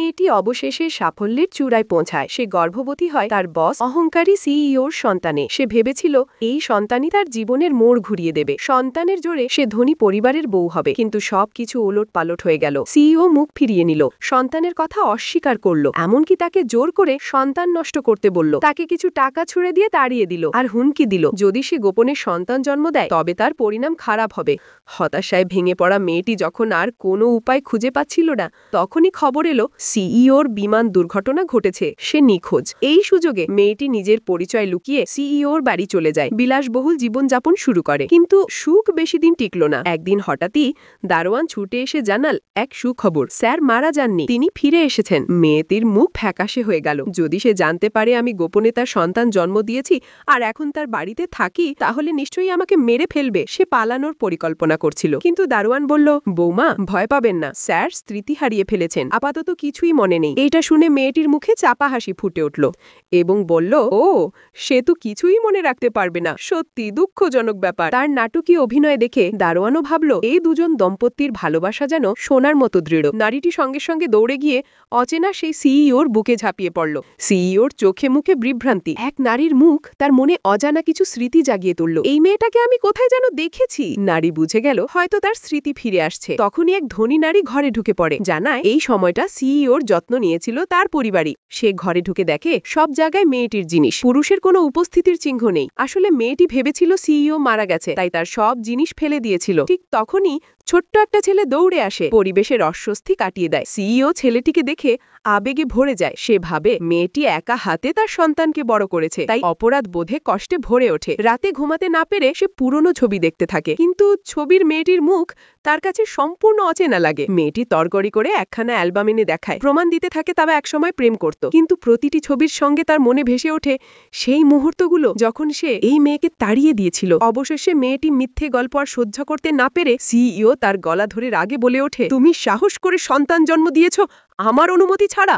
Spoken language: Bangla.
মেয়েটি অবশেষে সাফল্যের চূড়ায় পৌঁছায়। সে গর্ভবতী হয় তার বস অহংকারী সিইওর সন্তানে। সে ভেবেছিল এই সন্তানই তার জীবনের মোড় ঘুরিয়ে দেবে। সন্তানের জোরে সে ধনী পরিবারের বউ হবে, কিন্তু সবকিছু ওলট পালট হয়ে গেল। সিইও মুখ ফিরিয়ে নিল, সন্তানের কথা অস্বীকার করল, এমনকি তাকে জোর করে সন্তান নষ্ট করতে বলল। তাকে কিছু টাকা ছুড়ে দিয়ে তাড়িয়ে দিল আর হুমকি দিল যদি সে গোপনে সন্তান জন্ম দেয় তবে তার পরিণাম খারাপ হবে। হতাশায় ভেঙে পড়া মেয়েটি যখন আর কোনো উপায় খুঁজে পাচ্ছিল না, তখনই খবর এলো সিইওর বিমান দুর্ঘটনা ঘটেছে, সে নিখোঁজ। এই সুযোগে মেয়েটি নিজের পরিচয় লুকিয়ে সিইওর বাড়ি চলে যায়, বিলাসবহুল জীবনযাপন শুরু করে। কিন্তু সুখ বেশি দিন টিকল না। একদিন হঠাৎই দারোয়ান ছুটে এসে জানাল এক সুখবর, স্যার মারা যাননি, তিনি ফিরে এসেছেন। মেয়েটির মুখ ফ্যাকাশে হয়ে গেল। যদি সে জানতে পারে আমি গোপনে তার সন্তান জন্ম দিয়েছি আর এখন তার বাড়িতে থাকি, তাহলে নিশ্চয়ই আমাকে মেরে ফেলবে। সে পালানোর পরিকল্পনা করছিল, কিন্তু দারোয়ান বলল, বৌমা ভয় পাবেন না, স্যার স্মৃতি হারিয়ে ফেলেছেন, আপাতত কিছুই মনে নেই। এটা শুনে মেয়েটির মুখে চাপা হাসি ফুটে উঠল এবং বলল, ও সে তো কিছুই মনে রাখতে পারবে না, সত্যি দুঃখজনক ব্যাপার। তার নাটকীয় অভিনয় দেখে দারোয়ানও ভাবল এই দুজন দম্পতির ভালোবাসা যেন সোনার মতো দৃঢ়। নারীটি সঙ্গে সঙ্গে দৌড়ে গিয়ে অচেনা সেই সিইওর বুকে ঝাঁপিয়ে পড়ল। সিইওর চোখে মুখে বিভ্রান্তি। এক নারীর মুখ তার মনে অজানা কিছু স্মৃতি জাগিয়ে তুলল। এই মেয়েটাকে আমি কোথায় যেন দেখেছি। নারী বুঝে গেল হয়তো তার স্মৃতি ফিরে আসছে। তখনই এক ধনী নারী ঘরে ঢুকে পড়ে, জানায় এই সময়টা সিইওর যত্ন নিয়েছিল তার পরিবারই। সে ঘরে ঢুকে দেখে সব জায়গায় মেয়েটির জিনিস, পুরুষের কোনো উপস্থিতির চিহ্ন নেই। আসলে মেয়েটি ভেবেছিল সিইও মারা গেছে, তাই তার সব জিনিস ফেলে দিয়েছিল। ঠিক তখনই ছোট্ট একটা ছেলে দৌড়ে আসে, পরিবেশের অস্বস্তি কাটিয়ে দেয়। সিইও ছেলেটিকে দেখে আবেগে ভরে যায়। সে ভাবে মেয়েটি একা হাতে তার সন্তানকে বড় করেছে, তাই অপরাধ বোধে কষ্টে ভরে ওঠে। রাতে ঘুমাতে না পেরে সে পুরনো ছবি দেখতে থাকে, কিন্তু ছবির মেয়েটির মুখ তার কাছে সম্পূর্ণ অচেনা লাগে। মেয়েটি তরগড়ি করে একখানা অ্যালবাম এনে দেখায়, প্রমাণ দিতে থাকে তারা একসময় প্রেম করত। কিন্তু প্রতিটি ছবির সঙ্গে তার মনে ভেসে ওঠে সেই মুহূর্তগুলো যখন সে এই মেয়েকে তাড়িয়ে দিয়েছিল। অবশেষে মেয়েটি মিথ্যে গল্প আর সহ্য করতে না পেরে সিইও তার গলা ধরে রাগে বলে ওঠে, তুমি সাহস করে সন্তান জন্ম দিয়েছ আমার অনুমতি ছাড়া?